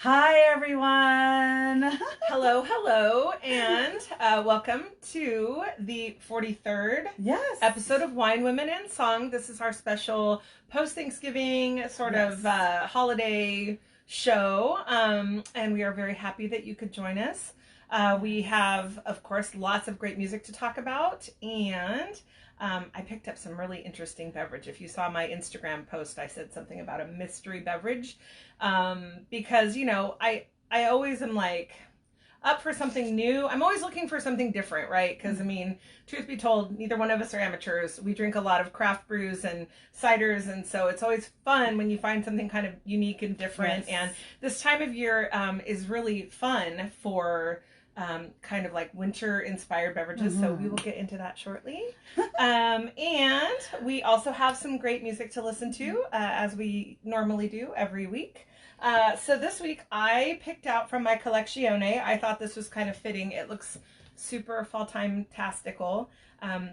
Hi, everyone. Hello, hello, and welcome to the 43rd episode of Wine, Women, and Song. This is our special post-Thanksgiving sort of holiday show, and we are very happy that you could join us. We have, of course, lots of great music to talk about, and I picked up some really interesting beverage. If you saw my Instagram post, I said something about a mystery beverage, because, you know, I always am like up for something new. I'm always looking for something different, right? Because, I mean, truth be told, neither one of us are amateurs. We drink a lot of craft brews and ciders, and so it's always fun when you find something kind of unique and different. Yes. And this time of year is really fun for kind of like winter inspired beverages. So we will get into that shortly. And we also have some great music to listen to, as we normally do every week. So this week I picked out from my collectione. I thought this was kind of fitting. It looks super fall-time-tastical.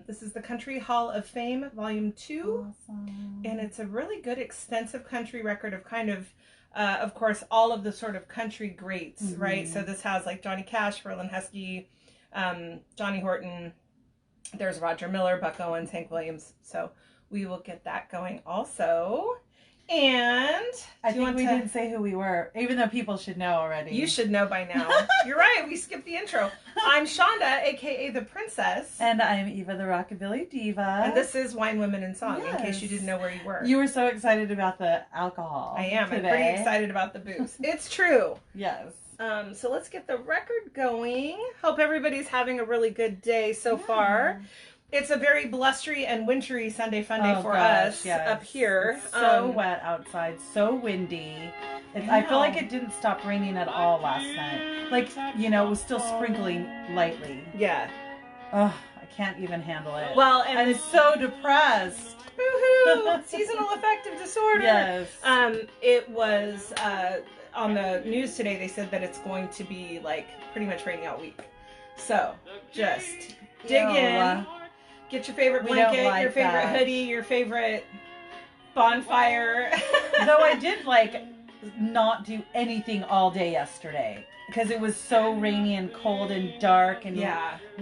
This is the Country Hall of Fame, Volume 2. Awesome. And it's a really good extensive country record of kind of course, all of the sort of country greats, right? So this has like Johnny Cash, Verlin Heskey, Johnny Horton. There's Roger Miller, Buck Owens, Hank Williams. So we will get that going also. And I think we didn't say who we were, even though people should know already. You should know by now. You're right. We skipped the intro. I'm Shonda, a.k.a. The Princess. And I'm Eva, the Rockabilly Diva. And this is Wine, Women, and Song, in case you didn't know where you were. You were so excited about the alcohol. I am. Today. I'm pretty excited about the booze. It's true. Yes. So let's get the record going. Hope everybody's having a really good day so far. It's a very blustery and wintry Sunday Funday for us up here. It's so wet outside, so windy. I feel like it didn't stop raining at all last night. Like, you know, it was still sprinkling lightly. Yeah. Ugh, I can't even handle it. Well, and I'm so depressed. Woohoo! Seasonal affective disorder. Yes. It was on the news today. They said that it's going to be like pretty much raining all week. So just dig in. Get your favorite blanket, your favorite hoodie, your favorite bonfire. Though I did like not do anything all day yesterday because it was so rainy and cold and dark and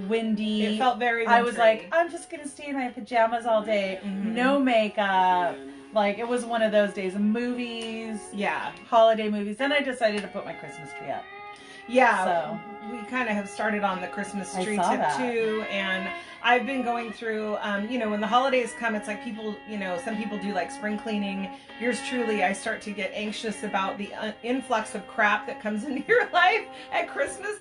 windy. It felt very wintry. I was like, I'm just going to stay in my pajamas all day. No makeup. Like, it was one of those days. Movies. Yeah. Holiday movies. Then I decided to put my Christmas tree up. Yeah. So we kind of have started on the Christmas tree tip too. And I've been going through, you know, when the holidays come, it's like people, you know, some people do like spring cleaning. Yours truly, I start to get anxious about the influx of crap that comes into your life at Christmas.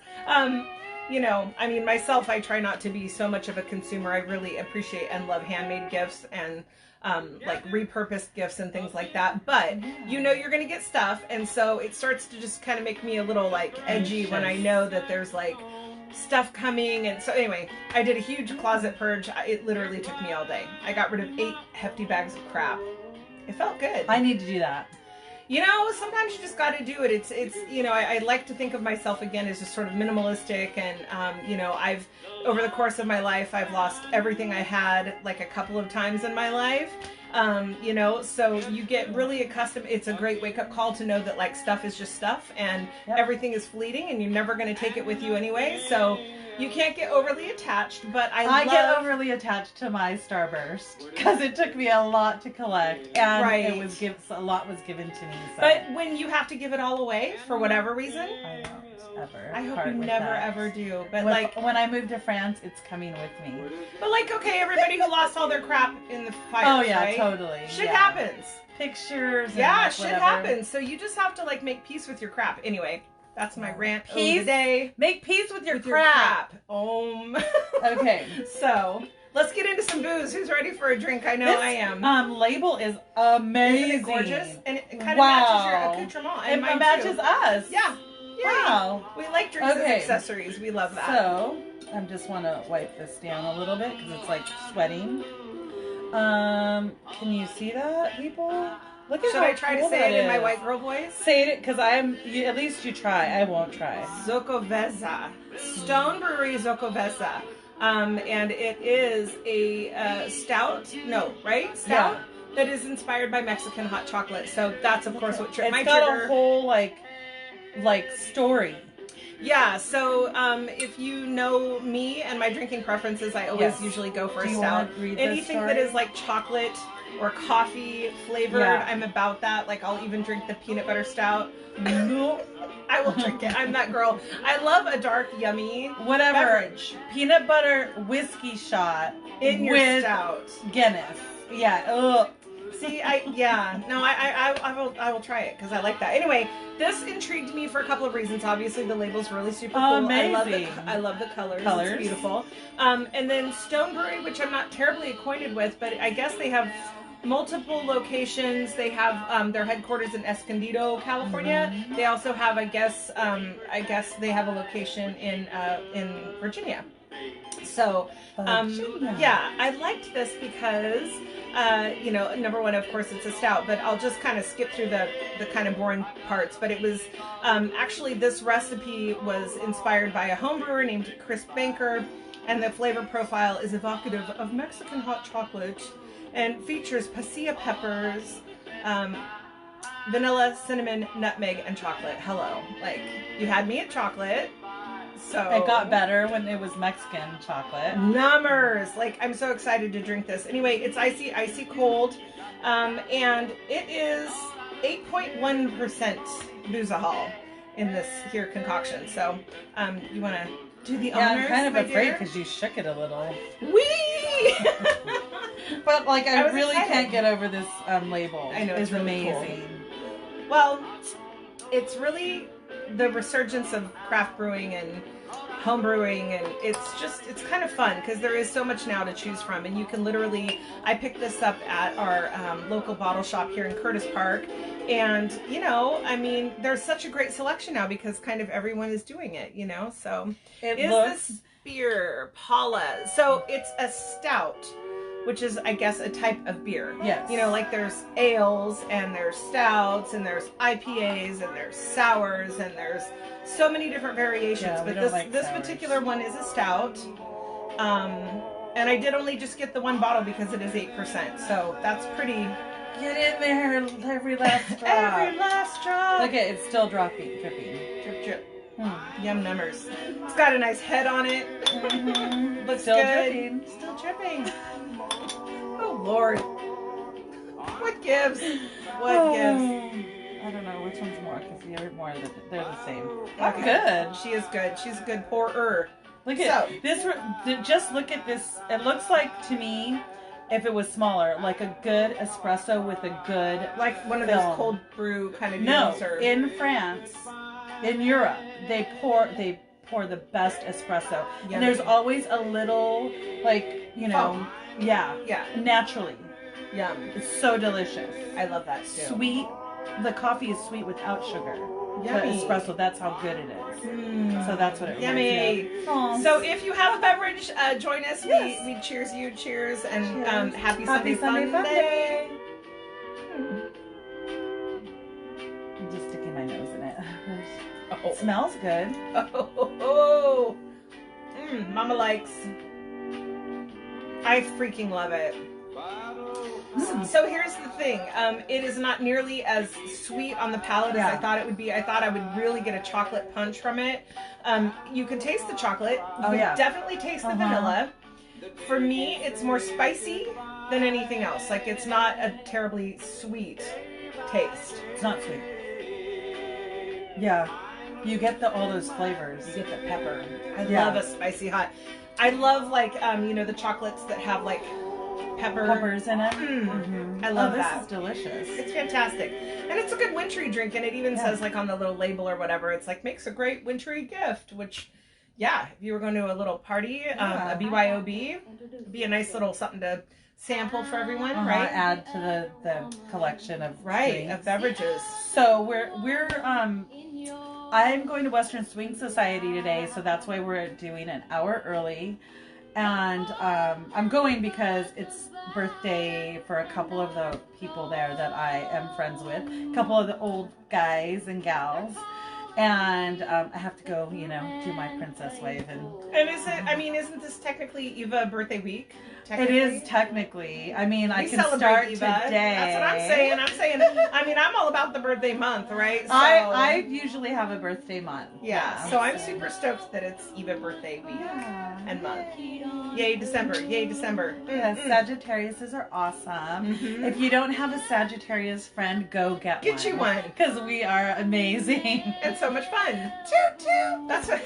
You know, I mean, myself, I try not to be so much of a consumer. I really appreciate and love handmade gifts and like repurposed gifts and things like that, but you know you're gonna get stuff, and so it starts to just kind of make me a little like edgy when I know that there's like stuff coming. And so anyway, I did a huge closet purge. It literally took me all day. I got rid of 8 hefty bags of crap. It felt good. I need to do that. You know, sometimes you just got to do it. It's you know, I like to think of myself again as just sort of minimalistic, and you know, I've over the course of my life, I've lost everything I had like a couple of times in my life. You know, so you get really accustomed. It's a great wake-up call to know that like stuff is just stuff, and everything is fleeting, and you're never going to take it with you anyway. So you can't get overly attached, but I get overly attached to my Starburst because it took me a lot to collect, and it was a lot was given to me. So. But when you have to give it all away for whatever reason, I won't ever. I hope you never ever do. But when I move to France, it's coming with me. But like, okay, everybody who lost all their crap in the fire, right? Totally. Shit happens. Pictures. And shit happens. So you just have to like make peace with your crap. Anyway. That's my rant of the day. Make peace with your crap. Okay. So, let's get into some booze. Who's ready for a drink? I know I am. Label is amazing. Isn't it gorgeous? And it kind of matches your accoutrement. And it matches us. Yeah. Wow. We like drinks as accessories. We love that. So, I just want to wipe this down a little bit because it's like sweating. Can you see that, people? Look at Should I try to say it in my white girl voice? Say it, because at least you try. I won't try. Xocoveza. Stone Brewery Xocoveza. And it is a stout. No, right? Stout? Yeah. That is inspired by Mexican hot chocolate. So that's, of course, what my trigger. It's got a whole, like, like story. Yeah, so if you know me and my drinking preferences, I always usually go for a stout. Anything that is like chocolate or coffee flavored, I'm about that. Like I'll even drink the peanut butter stout. I will drink it. I'm that girl. I love a dark, yummy beverage. Peanut butter whiskey shot in your stout. Guinness. Yeah. Ugh. See, I will try it because I like that. Anyway, this intrigued me for a couple of reasons. Obviously, the label's really super cool. Amazing. I love the colors. It's beautiful. And then Stone Brewery, which I'm not terribly acquainted with, but I guess they have multiple locations. They have their headquarters in Escondido, California. Mm-hmm. They also have, I guess they have a location in Virginia. So, yeah, I liked this because, number one, of course, it's a stout, but I'll just kind of skip through the kind of boring parts. But it was, actually, this recipe was inspired by a home brewer named Chris Banker, and the flavor profile is evocative of Mexican hot chocolate and features pasilla peppers, vanilla, cinnamon, nutmeg, and chocolate. Hello. Like, you had me at chocolate. So it got better when it was Mexican chocolate. Numbers. Like, I'm so excited to drink this. Anyway, it's icy cold. And it is 8.1% booze-a-hol in this here concoction. So, you want to do the honors? I'm kind of afraid because you shook it a little. Whee! But, like, I really can't get over this label. I know, it's really amazing. Cool. Well, it's really the resurgence of craft brewing and home brewing, and it's kind of fun because there is so much now to choose from, and you can literally, I picked this up at our local bottle shop here in Curtis Park, and I mean, there's such a great selection now because kind of everyone is doing it, so this beer Paula? So it's a stout, which is, I guess, a type of beer. Yes. Like there's ales and there's stouts and there's IPAs and there's sours and there's so many different variations. Yeah, but this particular one is a stout. And I did only just get the one bottle because it is 8%. So that's pretty... Get in there, every last drop. Every last drop. Look at it, it's still dripping. Drip, drip. Yum numbers. It's got a nice head on it. Mm-hmm. Looks still good. Dripping. Still dripping. Oh Lord. What gives? What gives? I don't know which one's more because they're the same. Okay. Good. She is good. She's a good pourer. Look at this. Just look at this. It looks like to me, if it was smaller, like a good espresso with a good like one of those cold brew kind of. No, in France, in Europe, they pour the best espresso, Yummy. And there's always a little naturally. Yum. It's so delicious. I love that too. Sweet. The coffee is sweet without sugar. Yummy. The espresso, that's how good it is. So that's what it Yummy. So if you have a beverage, join us. Yes. We cheers you. Cheers. And happy Sunday fun day. I'm just sticking my nose in it. It smells good. Mama likes. I freaking love it. So here's the thing. It is not nearly as sweet on the palate as I thought it would be. I thought I would really get a chocolate punch from it. You can taste the chocolate. You can definitely taste the vanilla. For me, it's more spicy than anything else. Like, it's not a terribly sweet taste. It's not sweet. Yeah. You get all those flavors. You get the pepper. I love a spicy hot. I love, like, the chocolates that have, like, peppers in it. I love that. This is delicious. It's fantastic. And it's a good wintry drink, and it even says, like, on the little label or whatever, it's like, makes a great wintry gift, which, if you were going to a little party, a BYOB, it'd be a nice little something to sample for everyone, right? Add to the collection of drinks. Of beverages. So I'm going to Western Swing Society today, so that's why we're doing an hour early. And I'm going because it's birthday for a couple of the people there that I am friends with. A couple of the old guys and gals. And I have to go, do my princess wave. And isn't this technically Eva birthday week? It is technically. I mean, I can celebrate start Eva. today. That's what I'm saying. I'm all about the birthday month, right? So, I usually have a birthday month. Yeah, so I'm super stoked that it's Eva birthday week and month. Yay, December. Yay, December. Yes, Sagittariuses are awesome. Mm-hmm. If you don't have a Sagittarius friend, go get one. Get you one. Because we are amazing. And so much fun. Toot toot. That's what...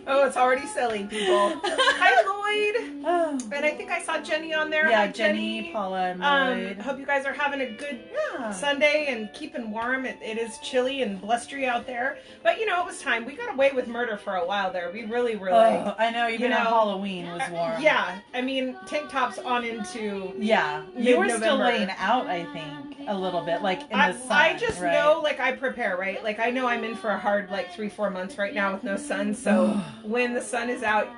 Oh, it's already silly, people. Hi, Lloyd. Oh. And I think I saw Jenny on there. Yeah, Hi, Jenny, Paula, and Lloyd. Hope you guys are having a good Sunday and keeping warm. It is chilly and blustery out there. But, it was time. We got away with murder for a while there. We really were I know, even on Halloween was warm. Yeah. I mean, tank tops on into you were still laying out, I think, a little bit, like in the sun. I just know, I prepare, right? Like, I know I'm in for a hard, 3-4 months right now with no sun. So when the sun is out,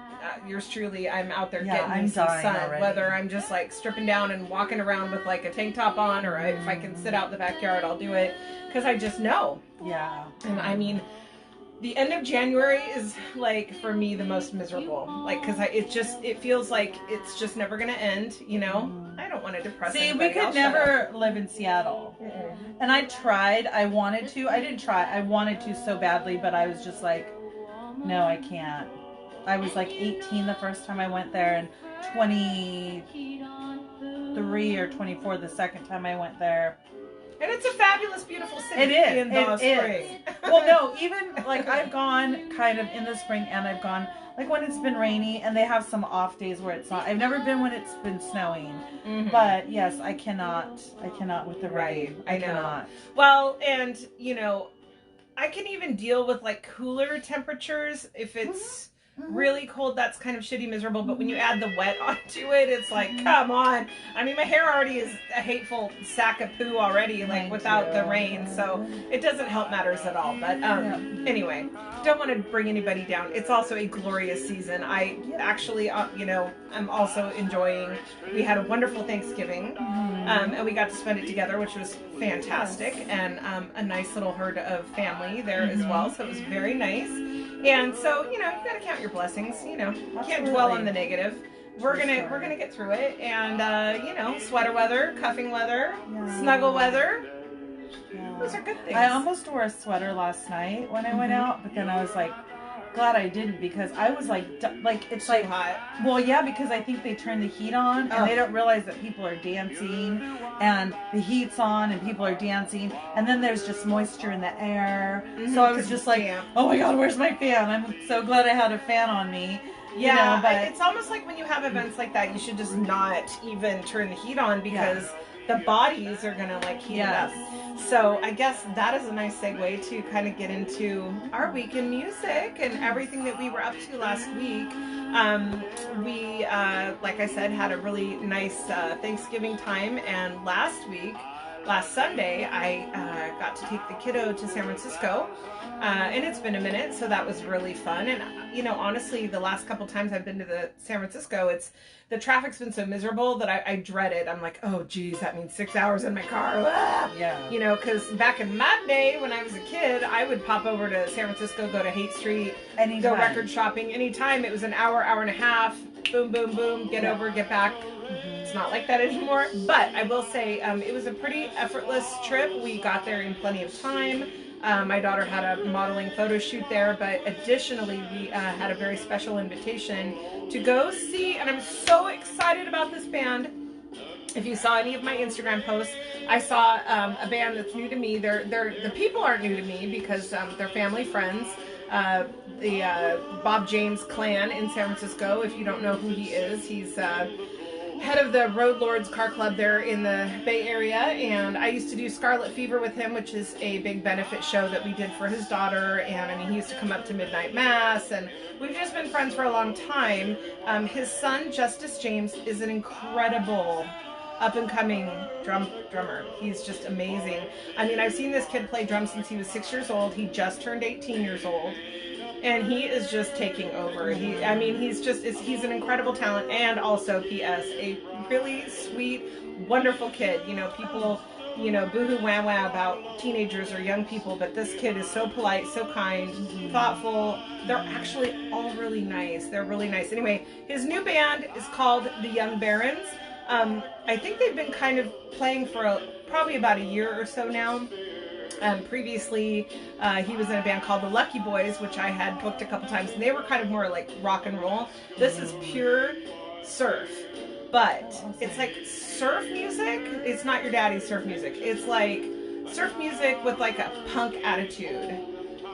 yours truly, I'm out there getting some sun. Already. Whether I'm just stripping down and walking around with a tank top on, or if I can sit out in the backyard, I'll do it. Because I just know. Yeah. And I mean, the end of January is for me the most miserable. Because it feels like it's just never gonna end. I don't want to depress. See, we could never live in Seattle. And I tried. I wanted to. I didn't try. I wanted to so badly, but I was just no, I can't. I was 18 the first time I went there, and 23 or 24 the second time I went there. And it's a fabulous, beautiful city. It is. In the spring. Well, no, even I've gone kind of in the spring, and I've gone when it's been rainy, and they have some off days where it's not. I've never been when it's been snowing, but yes, I cannot with the rain. I cannot. Well, and I can even deal with cooler temperatures if it's really cold. That's kind of shitty, miserable. But when you add the wet onto it, it's come on. I mean, my hair already is a hateful sack of poo already, without the rain. So it doesn't help matters at all. But anyway, don't want to bring anybody down. It's also a glorious season. I actually, I'm also enjoying. We had a wonderful Thanksgiving, and we got to spend it together, which was fantastic, and a nice little herd of family there as well. So it was very nice. And so, you gotta count your blessings. Can't dwell on the negative. We're gonna get through it. And sweater weather, cuffing weather, snuggle weather. Those are good things. I almost wore a sweater last night when I went out, but then I was glad I didn't, because I was it's too hot. Well, yeah, because I think they turn the heat on and they don't realize that people are dancing, and the heat's on and people are dancing, and then there's just moisture in the air. So I was just oh my God, where's my fan? I'm so glad I had a fan on me. Yeah, but it's almost like when you have events like that, you should just not even turn the heat on, because the bodies are gonna heat it up. So I guess that is a nice segue to kind of get into our week in music and everything that we were up to last week. We, like I said, had a really nice Thanksgiving time, and last Sunday, I got to take the kiddo to San Francisco, and it's been a minute, so that was really fun. And honestly, the last couple times I've been to San Francisco, the traffic's been so miserable that I dread it. I'm oh geez, that means 6 hours in my car. Ah! Yeah. Because back in my day when I was a kid, I would pop over to San Francisco, go to Haight Street, go record shopping anytime. It was an hour and a half. Boom, boom, boom. Get over, get back. It's not like that anymore. But I will say it was a pretty effortless trip. We got there in plenty of time. My daughter had a modeling photo shoot there, but additionally we had a very special invitation to go see, and I'm so excited about this band. If you saw any of my Instagram posts, I saw a band that's new to me. The people aren't new to me because they're family friends. The Bob James Clan in San Francisco. If you don't know who he is, he's head of the Road Lords Car Club there in the Bay Area, and I used to do Scarlet Fever with him, which is a big benefit show that we did for his daughter. And I mean, he used to come up to midnight mass, and we've just been friends for a long time. His son Justice James is an incredible up-and-coming drummer. He's just amazing. I mean, I've seen this kid play drums since he was 6 years old. He just turned 18 years old. And he is just taking over. He's an incredible talent, and also, P.S., a really sweet, wonderful kid. People you know, boohoo wah wah about teenagers or young people, but this kid is so polite, so kind, thoughtful. They're actually all really nice. They're really nice. Anyway, his new band is called the Young Barons. I think they've been kind of playing for probably about a year or so now. Previously, he was in a band called the Lucky Boys, which I had booked a couple times, and they were kind of more like rock and roll. This is pure surf, but it's like surf music. It's not your daddy's surf music. It's like surf music with like a punk attitude.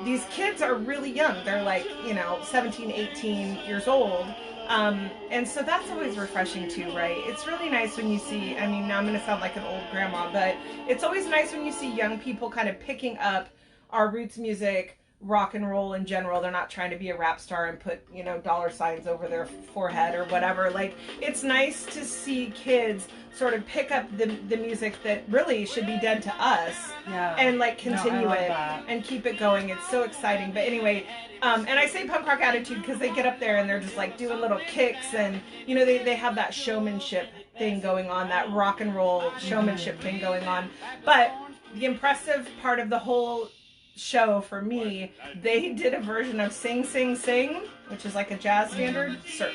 These kids are really young. They're like, you know, 17, 18 years old. And so that's always refreshing too, right? It's really nice when you see, I mean, now I'm going to sound like an old grandma, but it's always nice when you see young people kind of picking up our roots music, rock and roll in general. They're not trying to be a rap star and put, you know, dollar signs over their forehead or whatever. Like, it's nice to see kids sort of pick up the music that really should be dead to us, and like continue it and keep it going. It's so exciting. But anyway, and I say punk rock attitude because they get up there and they're just like doing little kicks, and you know, they have that showmanship thing going on, that rock and roll showmanship thing going on. But the impressive part of the whole show for me, they did a version of Sing Sing Sing, which is like a jazz standard, surf.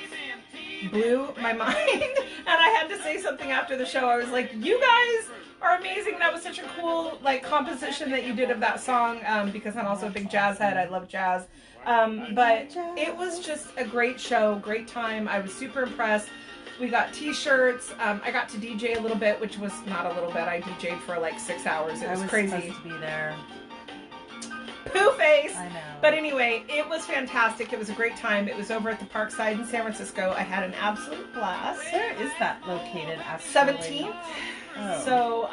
Blew my mind. And I had to say something after the show. I was like, you guys are amazing. That was such a cool like composition that you did of that song, because I'm also a big jazz head. I love jazz. But it was just a great show, great time. I was super impressed. We got t-shirts. I got to DJ a little bit, which was not a little bit. I DJ'd for like 6 hours. It was crazy. I was supposed to be there. Pooh face. I know. But anyway, it was fantastic. It was a great time. It was over at the Parkside in San Francisco. I had an absolute blast. Where is that located? 17th. Oh. So,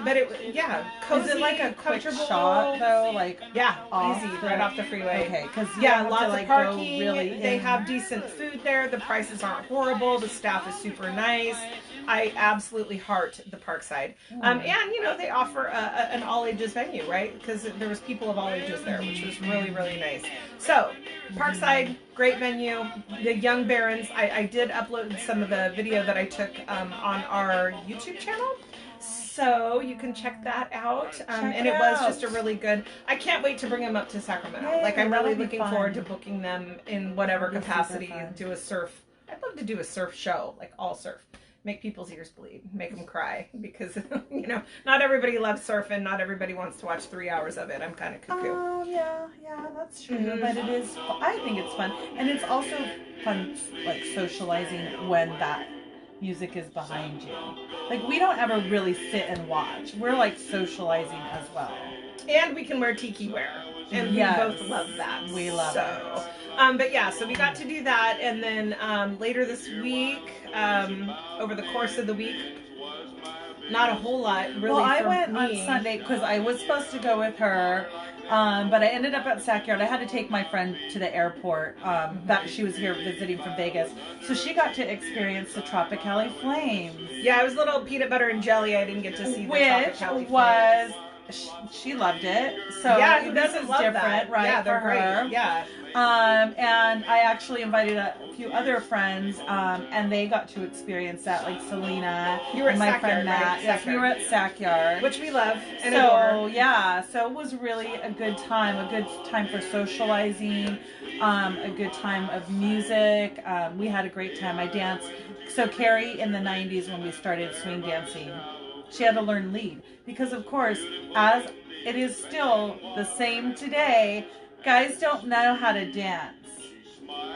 but it, yeah, cozy. Is it like a quick shot though? Like, yeah, easy, right off the freeway. Okay, because lots to, of parking. They have decent food there. The prices aren't horrible. The staff is super nice. I absolutely heart the Parkside. And, you know, they offer an all-ages venue, right? Because there was people of all ages there, which was really, really nice. So, Parkside, great venue. The Young Barons, I did upload some of the video that I took on our YouTube channel. So you can check that out. And it was just a really good, I can't wait to bring them up to Sacramento. Yay, like, I'm really looking forward to booking them in whatever capacity. Do a surf, I'd love to do a surf show, like all surf. Make people's ears bleed, make them cry, because, you know, not everybody loves surfing, not everybody wants to watch 3 hours of it. I'm kind of cuckoo. Oh, yeah, that's true, but it is, I think it's fun, and it's also fun, like, socializing when that music is behind you. Like, we don't ever really sit and watch. We're, like, socializing as well. And we can wear tiki wear, and we both love that. We love it. But yeah, so we got to do that, and then later this week, over the course of the week, not a whole lot really. Well, I went on Sunday because I was supposed to go with her, but I ended up at Sackyard. I had to take my friend to the airport. That she was here visiting from Vegas, so she got to experience the Tropicali Flames. Yeah, it was a little peanut butter and jelly. I didn't get to see the Tropicali Flames. She loved it. So yeah, this is different, that? Right? Yeah, they're for her. Great. Yeah. And I actually invited a few other friends, and they got to experience that, like Selena. You were at my Sackyard, friend Matt. Right? Yes, we were at Sackyard, which we love and adore. So it was really a good time for socializing, a good time of music. We had a great time. I danced. So Carrie, in the 90s when we started swing dancing, she had to learn lead because, of course, as it is still the same today, guys don't know how to dance.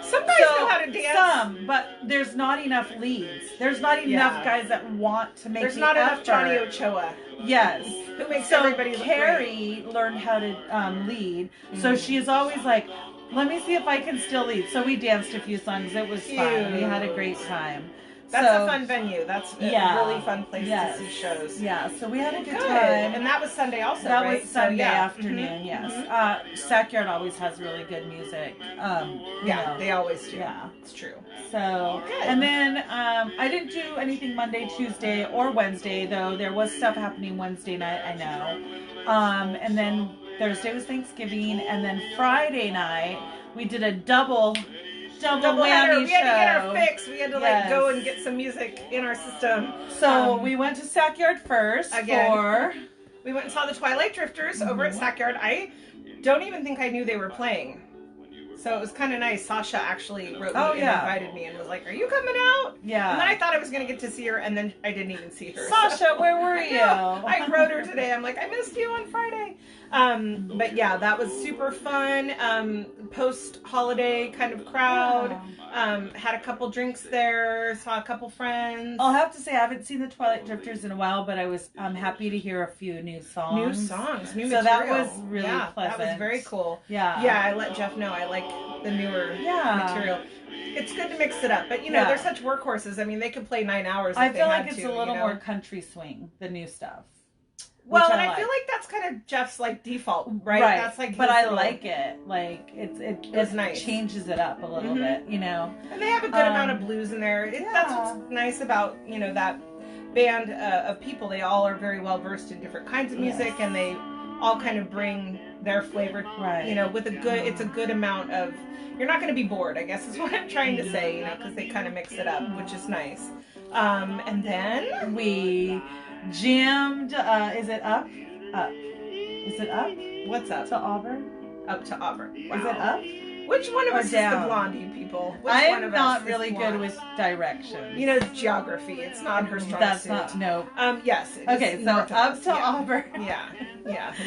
Some guys know how to dance. Some, but there's not enough leads. There's not enough guys that want to make. There's not enough Johnny Ochoa. Yes. Who makes everybody look Carrie learned how to lead, so she is always like, let me see if I can still lead. So we danced a few songs. It was fun. We had a great time. That's a fun venue. That's a really fun place to see shows. Yeah, so we had a good time. And that was Sunday also, That right? was Sunday afternoon, yes. Sackyard always has really good music. They always do. Yeah. It's true. So, and then I didn't do anything Monday, Tuesday, or Wednesday, though there was stuff happening Wednesday night, I know. And then Thursday was Thanksgiving, and then Friday night we did a double double header. whammy We had to get show. our fix. We had to like go and get some music in our system. So we went to Stackyard first for... We went and saw the Twilight Drifters over at Stackyard. I don't even think I knew they were playing. So it was kind of nice. Sasha actually wrote me and invited me and was like, "Are you coming out?" Yeah. And then I thought I was going to get to see her, and then I didn't even see her. Sasha, where were you? I wrote her today. I'm like, I missed you on Friday. But yeah, that was super fun. Post-holiday kind of crowd. Had a couple drinks there. Saw a couple friends. I'll have to say I haven't seen the Twilight Drifters in a while, but I was happy to hear a few new songs. New material. So that was really pleasant. That was very cool. Yeah. Yeah, I let Jeff know I like the newer material. It's good to mix it up, but you know, they're such workhorses. I mean, they could play 9 hours. I feel like it's a little more country swing, the new stuff. Well, and I feel like that's kind of Jeff's like default, right? That's like, but I like it. Like it's nice. Changes it up a little bit, you know. And they have a good amount of blues in there. That's what's nice about that band of people. They all are very well versed in different kinds of music, and they all kind of bring their flavor, with a good. It's a good amount of. You're not going to be bored, I guess is what I'm trying to say, because they kind of mix it up, which is nice. And then we jammed. Is it up? Up. Is it up? What's up? To Auburn. Up to Auburn. Wow. Is it up? Which one of us down? Is the blondie people? Which I one am of not us really good with directions. You know, geography. It's not her strong That's suit. Not, no. Yes. Okay, so up to Auburn. Yeah.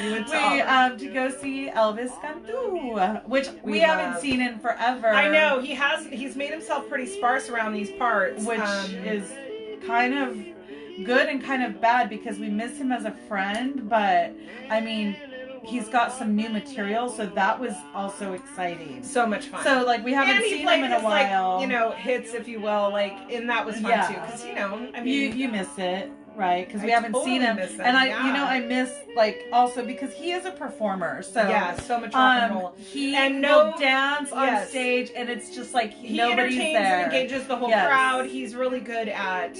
We went to Auburn. To go see Elvis Cantu, which we haven't seen in forever. I know. He's made himself pretty sparse around these parts. Which is kind of good and kind of bad because we miss him as a friend, but I mean, he's got some new material, so that was also exciting. So much fun. So like we haven't seen him in a while. Like, hits, if you will, and that was fun too. Because I mean, you miss it, right? Because we haven't seen him, and I miss also because he is a performer. So so much rock and roll. He will dance on stage, and it's just like he nobody's entertains there. And engages the whole crowd. He's really good at.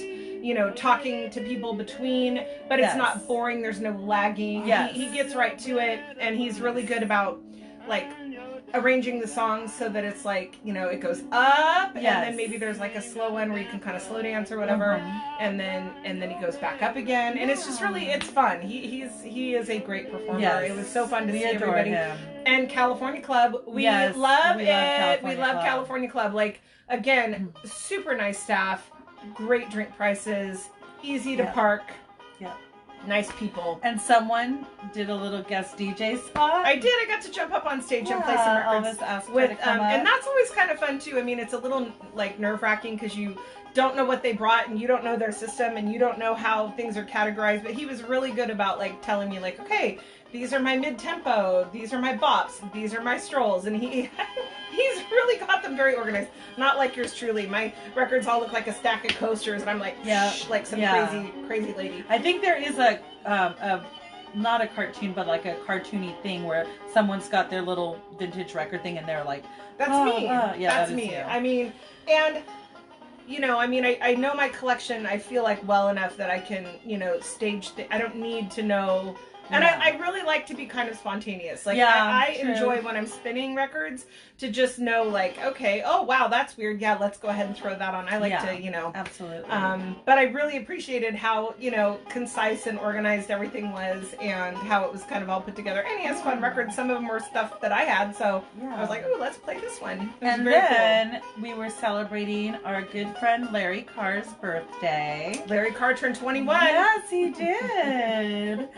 Talking to people between, but it's not boring. There's no lagging. He gets right to it, and he's really good about arranging the songs so that it's it goes up, and then maybe there's a slow one where you can kind of slow dance or whatever, and then he goes back up again, and it's just it's fun. He is a great performer. It was so fun to see everybody. Him. And California Club, we love it. We love California Club. Again, super nice staff. Great drink prices, easy to park. Nice people. And someone did a little guest DJ spot. I did. I got to jump up on stage and play some records and that's always kind of fun too. I mean, it's a little nerve-wracking because you don't know what they brought and you don't know their system and you don't know how things are categorized. But he was really good about telling me okay, these are my mid-tempo, these are my bops, these are my strolls, and he's really got them very organized. Not like yours truly. My records all look like a stack of coasters, and I'm like some crazy lady. I think there is a not a cartoon, but a cartoony thing where someone's got their little vintage record thing, and they're like, "That's me." That's me. I mean, and. I know my collection, I feel well enough that I can, stage I don't need to know. And I really like to be kind of spontaneous. I enjoy when I'm spinning records to just know, okay, oh, wow, that's weird. Yeah, let's go ahead and throw that on. I like to, Absolutely. But I really appreciated how, concise and organized everything was and how it was kind of all put together. And he has fun records. Some of them were stuff that I had. So I was like, oh, let's play this one. And then we were celebrating our good friend Larry Carr's birthday. Larry Carr turned 21. Yes, he did.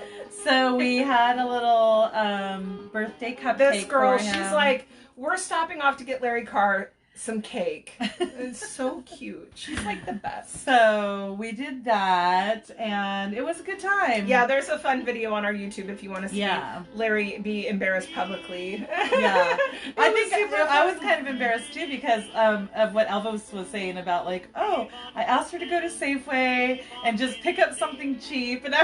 So we had a little birthday cupcake. This girl, for him. She's like, we're stopping off to get Larry Carr some cake. It's so cute. She's the best. So we did that, and it was a good time. Yeah, there's a fun video on our YouTube if you want to see Larry be embarrassed publicly. Yeah. I think I was kind of embarrassed too because of what Elvis was saying about I asked her to go to Safeway and just pick up something cheap, and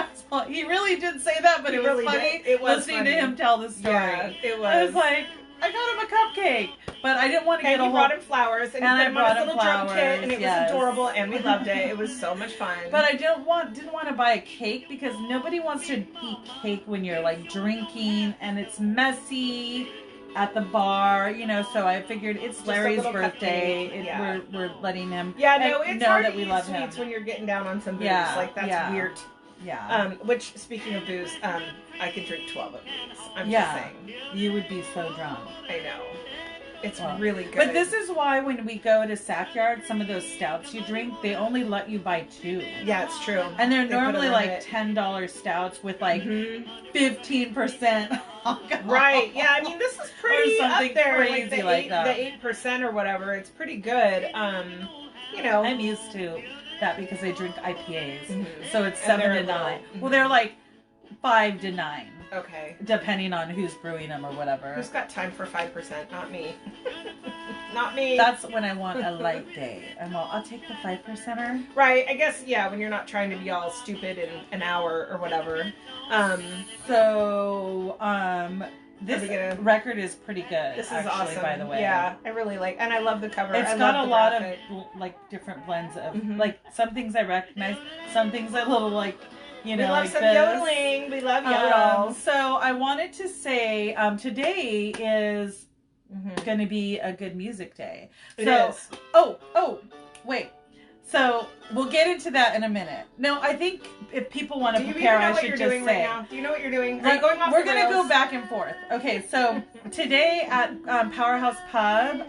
he really did say that, but it was funny. It was listening to him tell the story. Yeah, it was. I was like, I got him a cupcake, but I didn't want to get a whole... brought him flowers, and he put him on his little drum kit, and it was adorable, and we loved it. It was so much fun. But I didn't want to buy a cake because nobody wants to eat cake when you're drinking, and it's messy, at the bar, you know, so I figured it's Just Larry's birthday. Yeah. We're letting him no, it's know hard that to we eat love sweets him. when you're getting down on some booze. Yeah, Like, that's weird. Yeah. Which, speaking of booze, I could drink 12 of these. I'm just saying. You would be so drunk. I know. It's really good. But this is why when we go to Sackyard, some of those stouts you drink, they only let you buy 2. Yeah, it's true. And they're normally like $10 stouts with like 15% alcohol. Right. Yeah, I mean, this is pretty up there. Crazy like the 8% or whatever. It's pretty good. You know. I'm used to that because I drink IPAs. Mm-hmm. So it's 7 to 9. Well, they're like 5 to 9. Okay. Depending on who's brewing them or whatever. Who's got time for 5%? Not me. Not me. That's when I want a light day. I'll take the 5%er. Right. I guess, yeah, when you're not trying to be all stupid in an hour or whatever. This record is pretty good. This is actually, awesome. By the way. Yeah, I really like, and I love the cover. It's got a lot of like different blends of like some things I recognize, some things a little like, you know, we love like some this. yodeling. We love yodel. So I wanted to say today is going to be a good music day. It is. Oh, wait. So we'll get into that in a minute. No, I think if people want to prepare, I should just say. Right now? Do you know what you're doing? We're going to go back and forth. Okay, so today at Powerhouse Pub,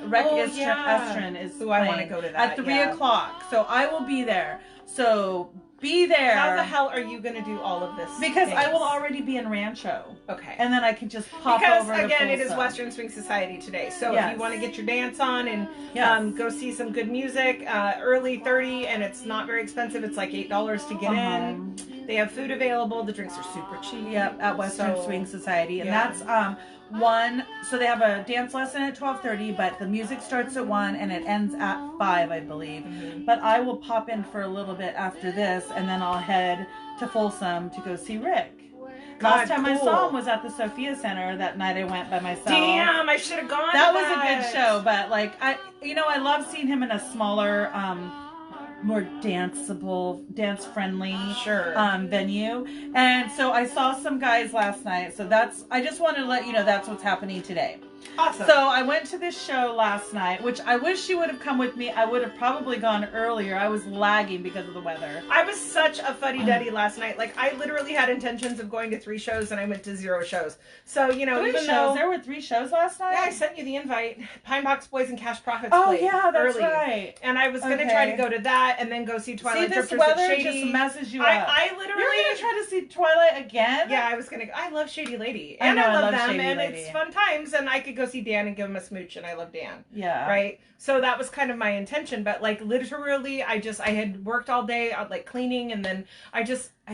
Rec Estrin is I want to go to that at 3 o'clock. So I will be there. So be there. How the hell are you going to do all of this? Because I will already be in Rancho. Okay. And then I can just pop over to again, it is Folsom. Western Swing Society today. So if you want to get your dance on and go see some good music, early 30, and it's not very expensive. It's like $8 to get in. They have food available. The drinks are super cheap. Yep, at Western Swing Society. And that's so they have a dance lesson at 12:30, but the music starts at 1 and it ends at 5, I believe. But I will pop in for a little bit after this, and then I'll head to Folsom to go see Rick. Last time I saw him was at the Sophia Center. That night I went by myself. Damn, I should have gone. That was a good show, but like I love seeing him in a smaller, more danceable, dance-friendly venue. And so I saw some guys last night. So I just wanted to let you know that's what's happening today. Awesome. So I went to this show last night, which I wish she would have come with me. I would have probably gone earlier. I was lagging because of the weather. I was such a fuddy-duddy last night. Like, I literally had intentions of going to 3 shows, and I went to 0 shows. So, you know, even though there were 3 shows last night? Yeah, I sent you the invite. Pine Box Boys and Cash Profits played that's early. Right. And I was going to try to go to that and then go see Twilight Drifters this weather at Shady. just messes you up. I literally... You're going to try to see Twilight again? Yeah, I was going to... I love Shady Lady. And I love them, and Lady. It's fun times, and I could go see Dan and give him a smooch, and I love Dan. Yeah. Right? So that was kind of my intention, but like literally I had worked all day like cleaning, and then I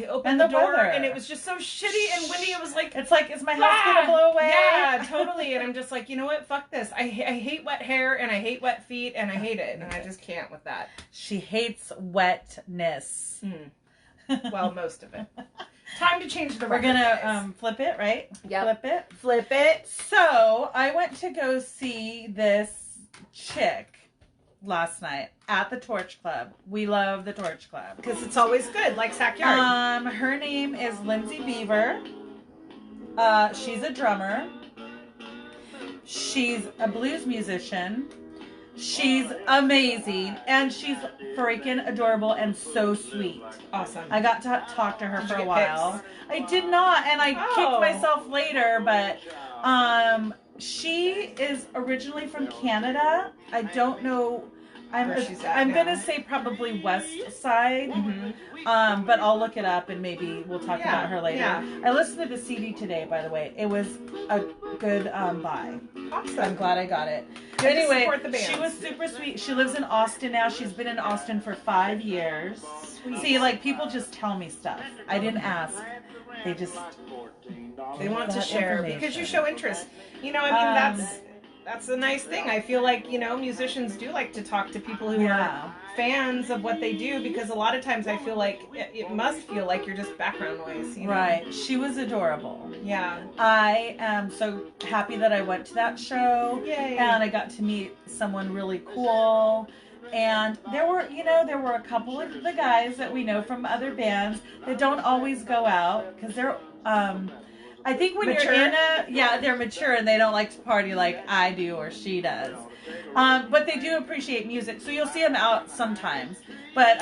opened the door weather. And it was just so shitty and windy. It was like, it's like, is my house gonna blow away? Yeah, totally. And I'm just like, you know what? Fuck this. I hate wet hair, and I hate wet feet, and I hate it, and I just can't with that. She hates wetness. Well, most of it. Time to change the record. We're gonna flip it, right? Yeah. Flip it. So I went to go see this chick last night at the Torch Club. We love the Torch Club because it's always good, like Sackyard. Her name is Lindsay Beaver. She's a drummer. She's a blues musician. She's amazing, and she's freaking adorable and so sweet. Awesome. I got to talk to her for a while. I did not, and I kicked myself later, but she is originally from Canada. I don't know. I'm gonna say probably West Side, but I'll look it up and maybe we'll talk about her later. Yeah. I listened to the CD today, by the way. It was a good buy. Awesome. I'm glad I got it. Good anyway, to support the band. She was super sweet. She lives in Austin now. She's been in Austin for 5 years. Sweet. See, like people just tell me stuff. I didn't ask. They want to share because you show interest. You know, I mean that's a nice thing. I feel like, you know, musicians do like to talk to people who are fans of what they do, because a lot of times I feel like it must feel like you're just background noise. You know? Right. She was adorable. Yeah. I am so happy that I went to that show. Yay. And I got to meet someone really cool. And there were a couple of the guys that we know from other bands that don't always go out because they're I think when Mature? you're in they're mature and they don't like to party like I do or she does. But they do appreciate music, so you'll see them out sometimes. But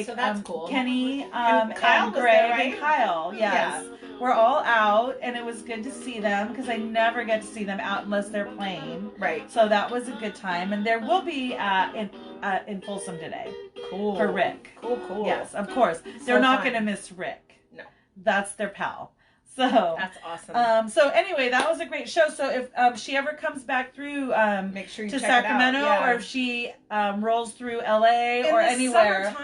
So that's cool. Kenny And Kyle and was Greg there, right? and Kyle, yes. Yeah. We're all out, and it was good to see them because I never get to see them out unless they're playing. Right. So that was a good time, and there will be in Folsom today. Cool. For Rick. Cool. Yes, of course. They're not fun. going to miss Rick. No. That's their pal. So that's awesome. So anyway, that was a great show. So if she ever comes back through make sure you to check Sacramento, it out. Yeah. or if she rolls through LA or anywhere,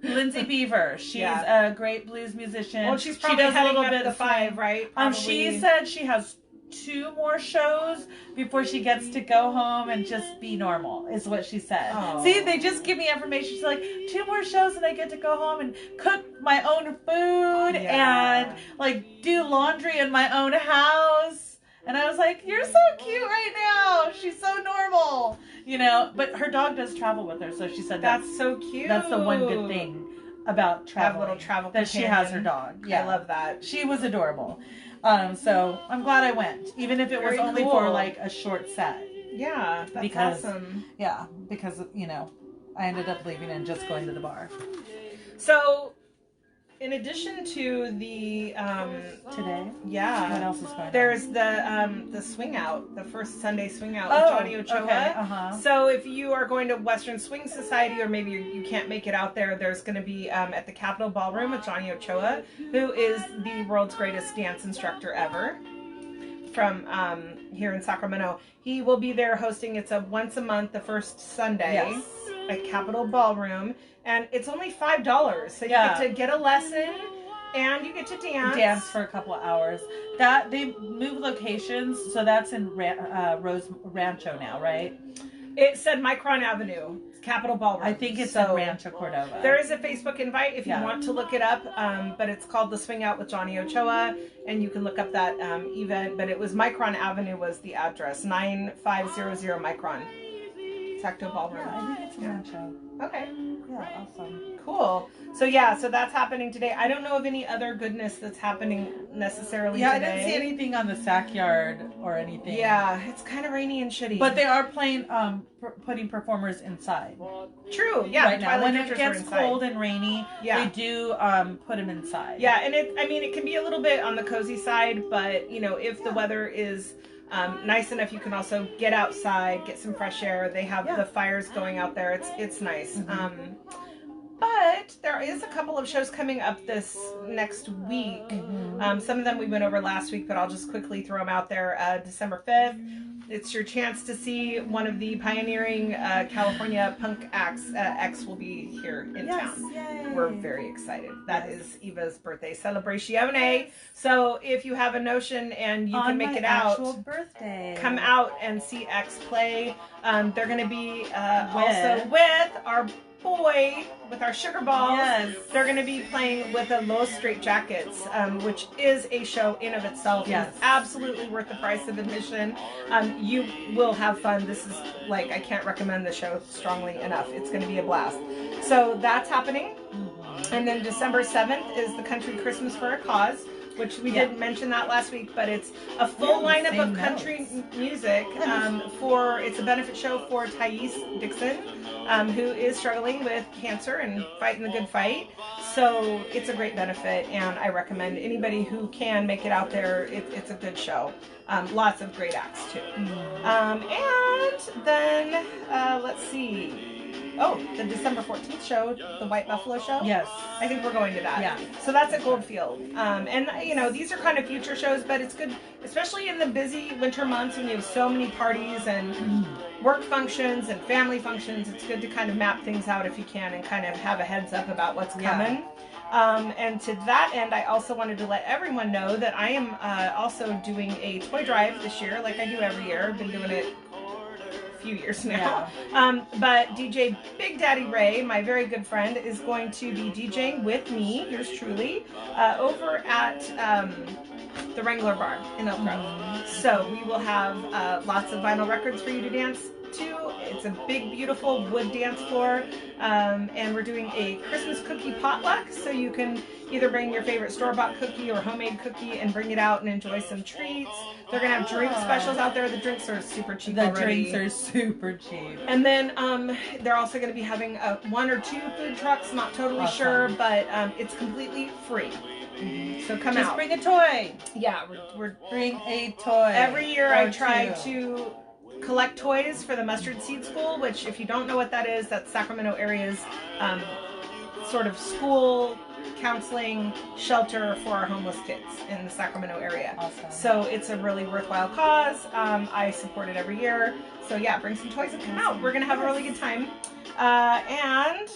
Lindsay Beaver, she's a great blues musician. Well, she's probably heading up the 5, right? Probably. She said she has 2 more shows before she gets to go home and just be normal, is what she said. Oh. See, they just give me information. She's like, 2 more shows and I get to go home and cook my own food and like do laundry in my own house. And I was like, you're so cute right now. She's so normal, you know. But her dog does travel with her, so she said that's so cute. That's the one good thing about traveling. That little travel that companion. She has her dog. Yeah, I love that. She was adorable. So I'm glad I went, even if it was only for like a short set. Yeah, that's awesome. Yeah, because you know, I ended up leaving and just going to the bar. So, in addition to the today, what else is going on? There's the swing out, the first Sunday swing out with Johnny Ochoa. Okay, So if you are going to Western Swing Society, or maybe you can't make it out there, there's going to be at the Capitol Ballroom with Johnny Ochoa, who is the world's greatest dance instructor ever from here in Sacramento. He will be there hosting. It's a once a month, the first Sunday at Capitol Ballroom. And it's only $5, so you get to get a lesson and you get to dance for a couple of hours. That they move locations, so that's in Rancho now, right? It said Micron Avenue, Capitol Ballroom. I think it's in Rancho Cordova. There is a Facebook invite if you want to look it up, but it's called The Swing Out with Johnny Ochoa, and you can look up that event. But it was Micron Avenue was the address, 9500 Micron. Sacto Ballroom. Yeah, I think it's in Rancho. Okay. Yeah, awesome. Cool. So so that's happening today. I don't know of any other goodness that's happening necessarily today. I didn't see anything on the Sac Yard or anything. Yeah, it's kind of rainy and shitty. But they are playing, putting performers inside. True. Yeah. Right now, when it gets cold and rainy, they do put them inside. Yeah, and it can be a little bit on the cozy side, but you know, if the weather is nice enough, you can also get outside, get some fresh air. They have the fires going out there. It's nice. Mm-hmm. But there is a couple of shows coming up this next week. Mm-hmm. Some of them we went over last week, but I'll just quickly throw them out there. December 5th, it's your chance to see one of the pioneering California punk acts. X will be here in town. Yay. We're very excited. That is Eva's birthday celebration. So if you have a notion and you can make it out, birthday, come out and see X play. They're going to be also with our boy, with our Sugar Balls. Yes. They're going to be playing with the Los Straight Jackets, which is a show in of itself. Yes. It's absolutely worth the price of admission. You will have fun. This is like, I can't recommend the show strongly enough. It's going to be a blast. So that's happening. Mm-hmm. And then December 7th is the Country Christmas for a Cause, which we didn't mention that last week, but it's a full lineup of country music it's a benefit show for Thais Dixon, who is struggling with cancer and fighting the good fight. So it's a great benefit, and I recommend anybody who can make it out there. It's a good show. Lots of great acts too. And then let's see. Oh, the December 14th show, the White Buffalo show. Yes. I think we're going to that. Yeah. So that's at Goldfield. And, you know, these are kind of future shows, but it's good, especially in the busy winter months when you have so many parties and work functions and family functions. It's good to kind of map things out if you can and kind of have a heads up about what's coming. And to that end, I also wanted to let everyone know that I am also doing a toy drive this year, like I do every year. I've been doing it few years now. But DJ Big Daddy Ray, my very good friend, is going to be DJing with me, yours truly, over at the Wrangler Bar in Elk Grove. So we will have lots of vinyl records for you to dance to. It's a big, beautiful wood dance floor, and we're doing a Christmas cookie potluck, so you can either bring your favorite store-bought cookie or homemade cookie and bring it out and enjoy some treats. They're gonna have drink specials out there. The drinks are super cheap already. The drinks are super cheap. And then they're also going to be having 1 or 2 food trucks, not totally sure, but it's completely free. So come out. Just bring a toy. Yeah, we're bring a toy. Every year I try to collect toys for the Mustard Seed School, which, if you don't know what that is, that's Sacramento area's sort of school counseling shelter for our homeless kids in the Sacramento area. Awesome. So it's a really worthwhile cause. I support it every year. So yeah, bring some toys and come out. We're gonna have a really good time. And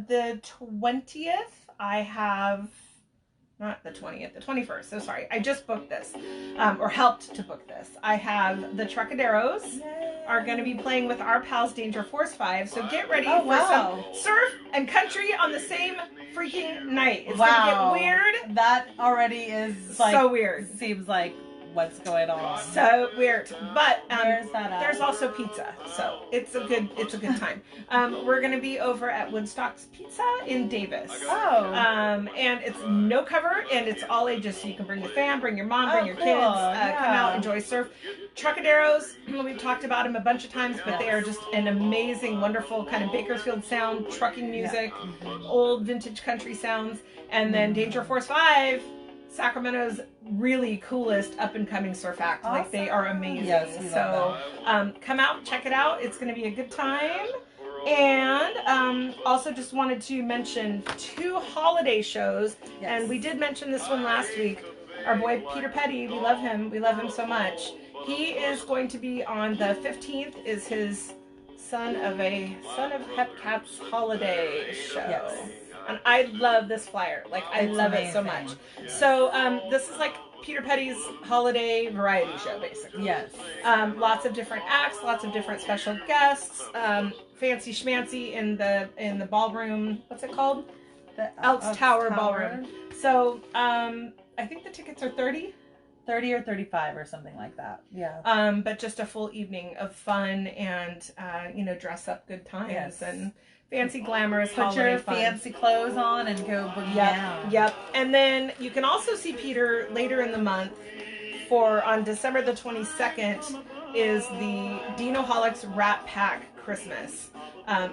the 20th, I have, not the 20th, the 21st. So sorry, I just booked this, or helped to book this. I have the Trucaderos are going to be playing with our pals Danger Force 5. So get ready for some surf and country on the same freaking night. It's going to get weird. That already is like, so weird. Seems like what's going on. So weird. But where's that at? There's also pizza. So it's a good time. We're going to be over at Woodstock's Pizza in Davis. Oh. And it's no cover, and it's all ages, so you can bring your fam, bring your mom, bring your kids, come out, enjoy surf. Trucaderos, we've talked about them a bunch of times, but they are just an amazing, wonderful kind of Bakersfield sound, trucking music, old vintage country sounds. And then Danger Force 5, Sacramento's really coolest up-and-coming surf act. Awesome. Like, they are amazing. Yes, so come out, check it out. It's going to be a good time. And also just wanted to mention 2 holiday shows. Yes. And we did mention this one last week. Our boy Peter Petty, we love him. We love him so much. He is going to be on the 15th, is his Son of Hepcat's holiday show. Yes. And I love this flyer. Like, I love it so much. Yeah. So this is like Peter Petty's holiday variety show, basically. Yes. Lots of different acts, lots of different special guests, fancy schmancy in the ballroom. What's it called? The Elks Tower Ballroom. So I think the tickets are $30 or $35 or something like that. Yeah. But just a full evening of fun and dress up good times and fancy glamorous holiday your fun. Fancy clothes on and go boogie down. Yep. And then you can also see Peter later in the month. On December the 22nd is the Dinoholics Rat Pack Christmas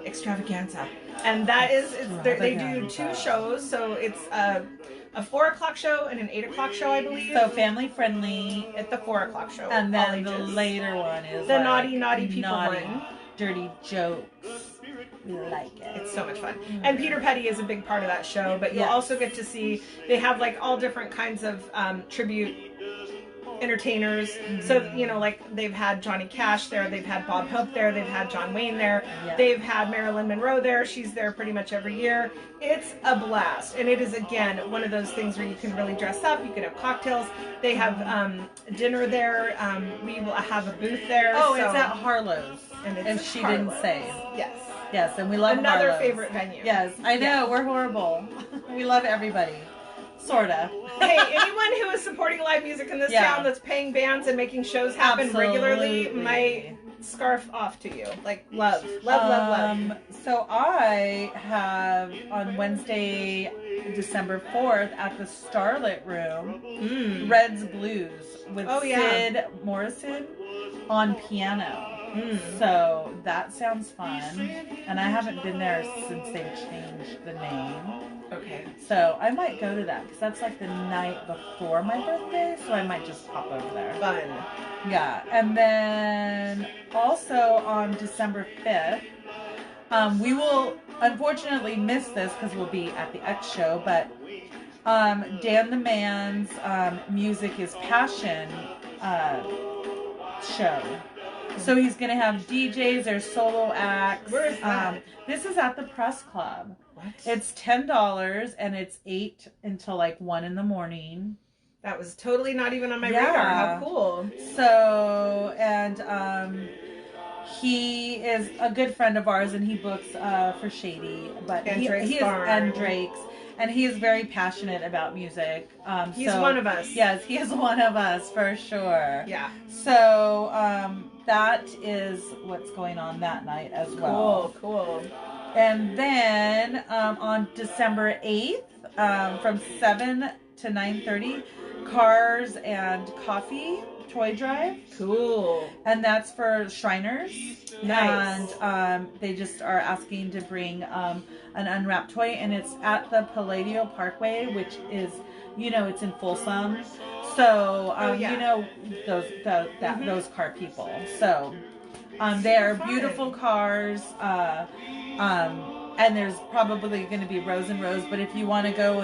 extravaganza, and that is they do 2 shows, so it's a 4 o'clock show and an 8 o'clock show, I believe. So family friendly at the 4 o'clock show, and then the later one is the naughty people one. Dirty jokes. We like it. It's so much fun. And Peter Petty is a big part of that show, but you'll also get to see, they have like all different kinds of tribute entertainers. So, like they've had Johnny Cash there, they've had Bob Hope there, they've had John Wayne there, they've had Marilyn Monroe there. She's there pretty much every year. It's a blast. And it is, again, one of those things where you can really dress up, you can have cocktails. They have dinner there. We will have a booth there. Oh, it's at Harlow's. And if she didn't say. Yes. Yes, and we love another Harlow's. Favorite venue. Yes, I know, we're horrible. We love everybody. Sorta. Hey, anyone who is supporting live music in this town that's paying bands and making shows happen regularly, my scarf off to you. Like, love. So I have on Wednesday, December 4th at the Starlit Room, Red's Blues with Sid Morrison on piano. So that sounds fun, and I haven't been there since they changed the name. Okay. So I might go to that because that's like the night before my birthday, so I might just pop over there. Fun. Yeah, and then also on December 5th, we will unfortunately miss this because we'll be at the X show, but Dan the Man's Music is Passion show. So he's going to have DJs, there's solo acts. Where is that? This is at the Press Club. What? It's $10 and it's 8 until like 1 in the morning. That was totally not even on my radar. How cool. So, and he is a good friend of ours and he books for Shady. But and Drake's. And Drake's. and he is very passionate about music. He's one of us. Yes, he is one of us for sure. Yeah. So that is what's going on that night as well. Cool. And then on December 8th, from 7 to 9:30, Cars and Coffee Toy Drive. Cool. And that's for Shriners. Nice. And they just are asking to bring an unwrapped toy, and it's at the Palladio Parkway, which is, it's in Folsom. So, those car people. So, they are beautiful cars. And there's probably going to be rows and rows, but if you want to go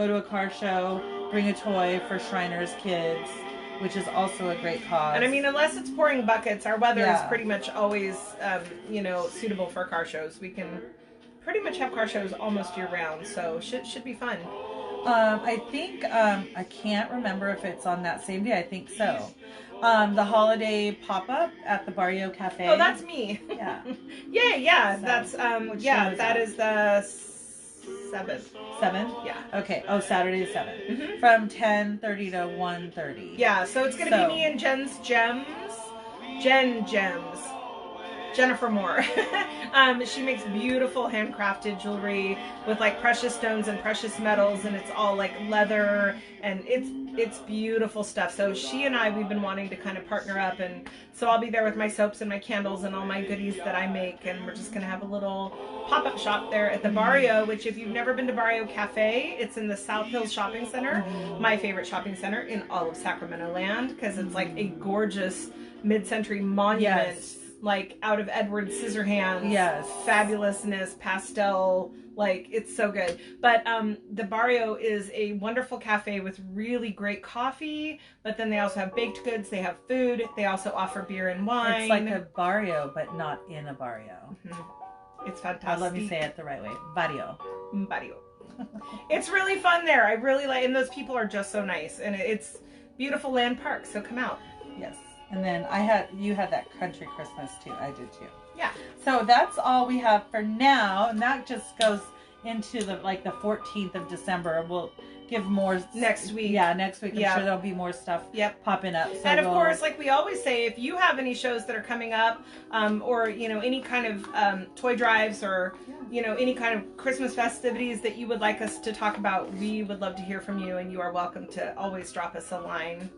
to a car show, bring a toy for Shriners kids, which is also a great cause. And I mean, unless it's pouring buckets, our weather is pretty much always, suitable for car shows. We can pretty much have car shows almost year round, so should be fun. I think, I can't remember if it's on that same day. I think so. The holiday pop-up at the Barrio Cafe. Oh, that's me. Yeah. yeah. So, that's, that is the 7th. 7th? Yeah. Okay. Oh, Saturday the 7th. From 10:30 to 1:30. Yeah, so it's going to be me and Jen's Gems. Jennifer Moore. She makes beautiful handcrafted jewelry with like precious stones and precious metals, and it's all like leather, and it's beautiful stuff. So she and we've been wanting to kind of partner up, and so I'll be there with my soaps and my candles and all my goodies that I make, and we're just gonna have a little pop-up shop there at the Barrio, which if you've never been to Barrio Cafe, it's in the South Hills Shopping Center, my favorite shopping center in all of Sacramento land, because it's like a gorgeous mid-century monument. Yes. Like out of Edward Scissorhands. Yes. Fabulousness, pastel, like it's so good. But the Barrio is a wonderful cafe with really great coffee, but then they also have baked goods, they have food, they also offer beer and wine. It's like a barrio, but not in a barrio. It's fantastic. Let me say it the right way. Barrio. It's really fun there. I really like, and those people are just so nice, and it's beautiful land park, so come out. Yes. And then you had that country Christmas too. I did too. Yeah. So that's all we have for now, and that just goes into the 14th of December. We'll give more next week. Yeah, next week. I'm sure there'll be more stuff popping up. So and of course, like we always say, if you have any shows that are coming up, or any kind of toy drives, or any kind of Christmas festivities that you would like us to talk about, we would love to hear from you, and you are welcome to always drop us a line.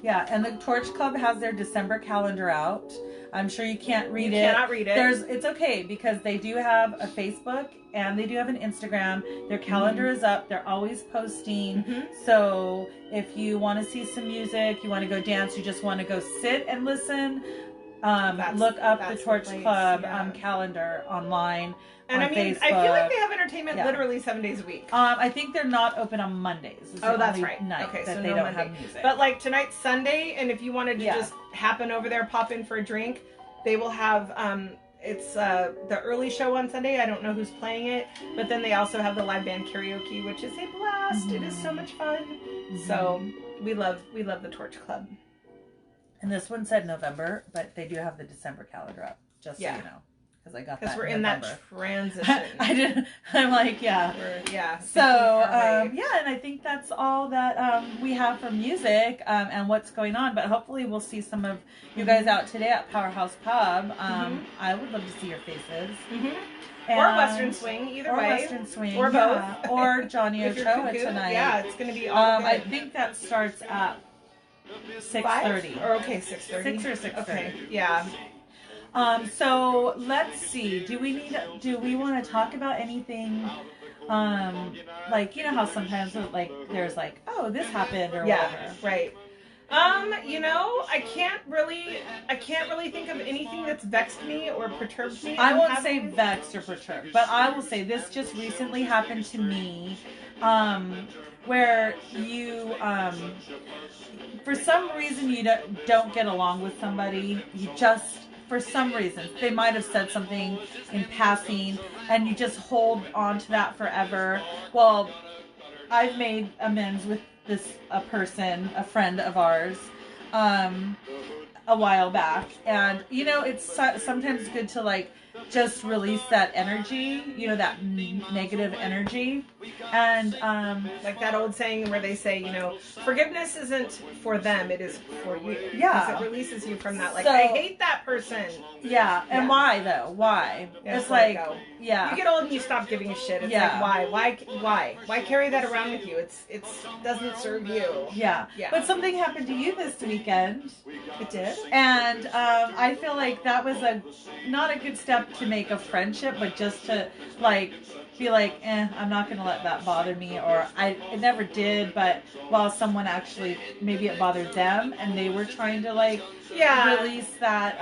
Yeah, and the Torch Club has their December calendar out. I'm sure you can't read it. You cannot read it. It's okay, because they do have a Facebook and they do have an Instagram. Their calendar is up. They're always posting. So if you want to see some music, you want to go dance, you just want to go sit and listen, look up the Torch Club calendar online. And Facebook. I feel like they have entertainment literally 7 days a week. I think they're not open on Mondays. Oh, that's right. Night okay, that so they no don't Monday. have music. But like tonight's Sunday, and if you wanted to just happen over there, pop in for a drink, they will have it's the early show on Sunday. I don't know who's playing it, but then they also have the live band karaoke, which is a blast. It is so much fun. So we love the Torch Club. And this one said November, but they do have the December calendar up, just so you know. Because I got that. Because we're in that transition. I didn't. I'm like, So, and I think that's all that we have for music and what's going on. But hopefully we'll see some of you guys out today at Powerhouse Pub. I would love to see your faces. Or Western Swing, either way. Or Western Swing. Or both. Or Johnny Ochoa tonight. Yeah, it's going to be all good. I think that starts at 6:30. Or 6:30. 6 or 6:30. Okay, yeah. So let's see. Do we want to talk about anything? Like, how sometimes like there's like, oh, this happened or whatever. Right. I can't really think of anything that's vexed me or perturbed me. I won't say vexed or perturbed, but I will say this just recently happened to me, where you, for some reason you don't get along with somebody. You just, for some reason, they might have said something in passing, and you just hold on to that forever. Well, I've made amends with a person, a friend of ours, a while back, and it's sometimes good to just release that energy, you know, that negative energy. And like that old saying where they say, you know, forgiveness isn't for them, it is for you. Yeah. Because it releases you from that, like, So, I hate that person. Yeah, and why though? Why? Yeah, it's like, you get old and you stop giving a shit. It's like, why carry that around with you? It doesn't serve you. Yeah. But something happened to you this weekend. It did. And I feel like that was not a good step to make a friendship, but just to like be like, I'm not gonna let that bother me, or it never did, but while someone actually, maybe it bothered them and they were trying to like release that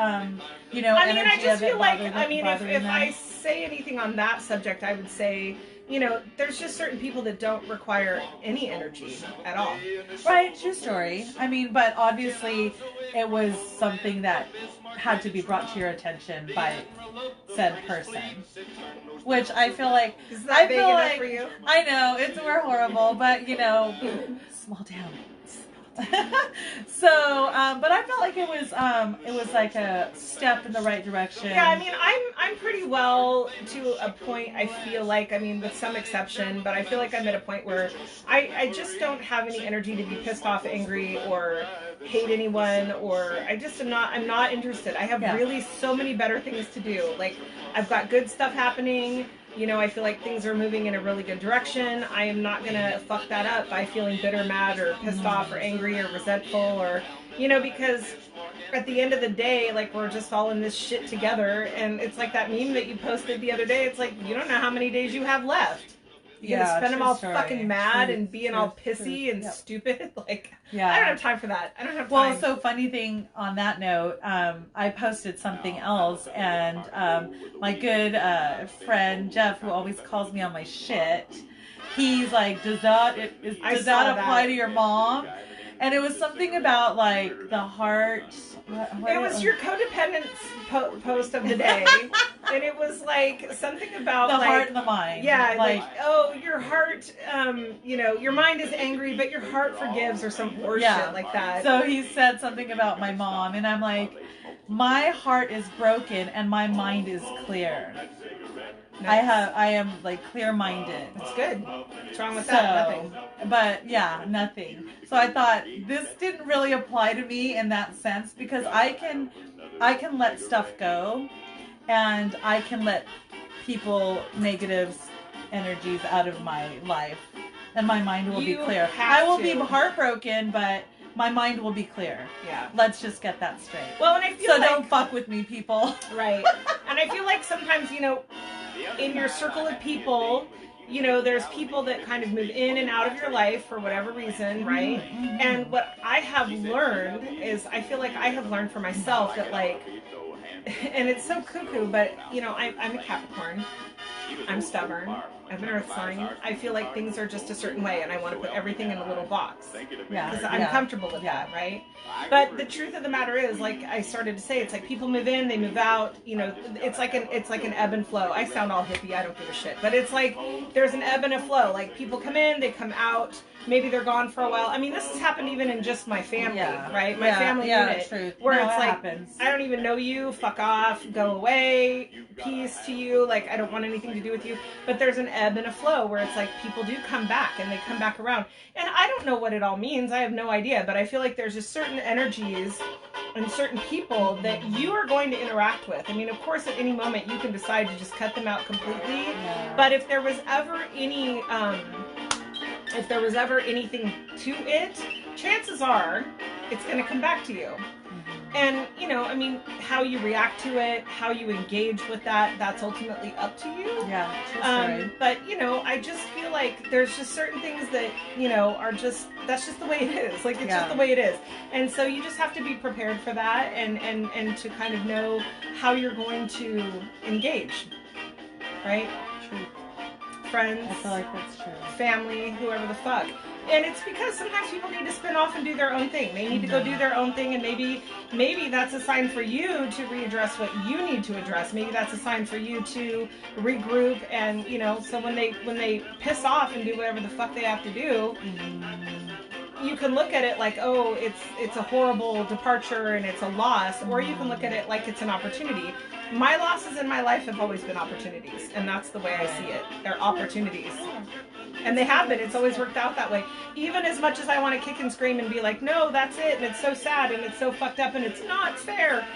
you know, I mean, energy I just of it feel like, if them. I say anything on that subject, I would say, you know, there's just certain people that don't require any energy at all. Right, true story. I mean, but obviously it was something that had to be brought to your attention by said person. Which I feel like... Is that big enough for you? I know, we're horrible, but, you know, small town. So, but I felt like it was like a step in the right direction. Yeah, I mean, I'm pretty well to a point, I feel like, I mean, with some exception, but I feel like I'm at a point where I just don't have any energy to be pissed off, angry, or hate anyone, or I'm not interested. I have really so many better things to do. Like, I've got good stuff happening. You know, I feel like things are moving in a really good direction. I am not going to fuck that up by feeling bitter, mad, or pissed off, or angry, or resentful, or, you know, because at the end of the day, like, we're just all in this shit together. And it's like that meme that you posted the other day. It's like, you don't know how many days you have left. You're going to spend them all fucking mad and being all pissy and stupid. Like, I don't have time for that. I don't have time. Well, so funny thing on that note, I posted something else, and my good friend Jeff, who always calls me on my shit, he's like, does that apply to your mom? And it was something about, like, the heart. It was your codependence post of the day. And it was, like, something about, the like... heart and the mind. Yeah, like, oh, your heart, you know, your mind is angry, but your heart forgives, or some horseshit like that. So he said something about my mom, and I'm like, my heart is broken, and my mind is clear. Nice. I am like clear-minded. That's good. What's wrong with that? Nothing. But yeah, nothing. So I thought this didn't really apply to me in that sense, because I can let stuff go, and I can let people negatives energies out of my life, and my mind will be clear. I will be heartbroken, but my mind will be clear. Yeah. Let's just get that straight. Well, and I feel like... don't fuck with me, people. Right. And I feel like sometimes, you know, in your circle of people, you know, there's people that kind of move in and out of your life for whatever reason, right? Mm-hmm. And what I have learned is, I feel like I have learned for myself that, like, and it's so cuckoo, but, you know, I'm a Capricorn. I'm stubborn. I'm an earth sign. I feel like things are just a certain way, and I want to put everything in a little box. Yeah. Because I'm comfortable with that, right? But the truth of the matter is, like I started to say, it's like people move in, they move out. You know, it's like an ebb and flow. I sound all hippie. I don't give a shit. But it's like there's an ebb and a flow. Like, people come in, they come out. Maybe they're gone for a while. I mean, this has happened even in just my family, right? My family unit. True. Where it's like, happens. I don't even know you, fuck off, go away, peace to you, like, I don't want anything to do with you. But there's an ebb and a flow where it's like people do come back, and they come back around. And I don't know what it all means. I have no idea. But I feel like there's just certain energies and certain people that you are going to interact with. I mean, of course, at any moment you can decide to just cut them out completely. Yeah. But if there was ever any... if there was ever anything to it, chances are it's going to come back to you. Mm-hmm. And, you know, I mean, how you react to it, how you engage with that, that's ultimately up to you. Yeah, true. But, you know, I just feel like there's just certain things that, you know, are just, that's just the way it is. Like, it's just the way it is. And so you just have to be prepared for that, and to kind of know how you're going to engage. Right? True. Friends, I feel like that's true. Family, whoever the fuck. And it's because sometimes people need to spin off and do their own thing. They need to go do their own thing, and maybe that's a sign for you to readdress what you need to address. Maybe that's a sign for you to regroup, and, you know, so when they piss off and do whatever the fuck they have to do, you can look at it like, oh, it's a horrible departure and it's a loss, or you can look at it like it's an opportunity. My losses in my life have always been opportunities, and that's the way I see it. They're opportunities. And they have been. It's always worked out that way. Even as much as I want to kick and scream and be like, no, that's it, and it's so sad, and it's so fucked up, and it's not fair,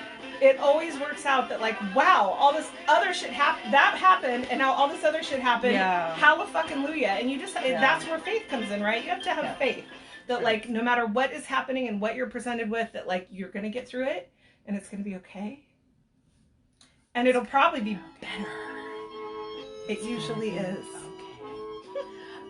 it always works out that, like, wow, all this other shit that happened, and now all this other shit happened. Yeah. Hallelujah. And you just, that's where faith comes in, right? You have to have faith that, like, no matter what is happening and what you're presented with, that, like, you're going to get through it, and it's going to be okay. And it'll probably be better. It usually is.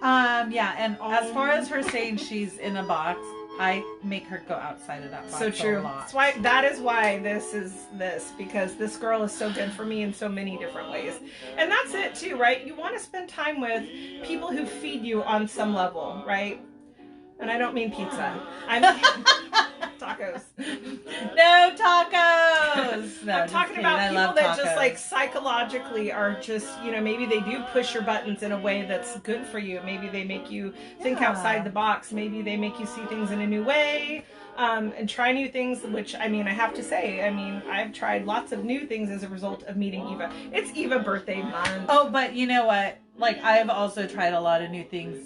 Yeah, and as far as her saying she's in a box, I make her go outside of that box. So true. A lot. That's why. That is why this is this, because this girl is so good for me in so many different ways. And that's it too, right? You want to spend time with people who feed you on some level, right? And I don't mean pizza. I mean tacos. No tacos. No, I'm talking about people that just, like, psychologically are just, you know, maybe they do push your buttons in a way that's good for you. Maybe they make you think outside the box. Maybe they make you see things in a new way. And try new things, which, I mean, I have to say, I mean, I've tried lots of new things as a result of meeting Eva. It's Eva birthday month. Oh, but you know what? Like, I've also tried a lot of new things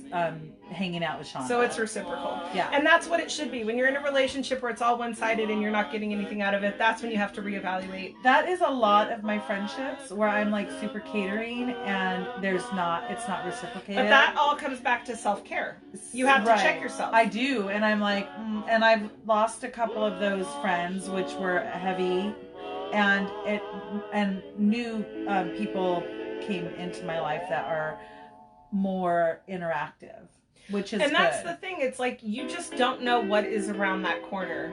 hanging out with Sean. So it's reciprocal. Yeah. And that's what it should be. When you're in a relationship where it's all one-sided and you're not getting anything out of it, that's when you have to reevaluate. That is a lot of my friendships where I'm, like, super catering and it's not reciprocated. But that all comes back to self-care. You have to check yourself. I do. And I'm like, and I've lost a couple of those friends, which were heavy, and new people came into my life that are more interactive, which is that's the thing. It's like, you just don't know what is around that corner,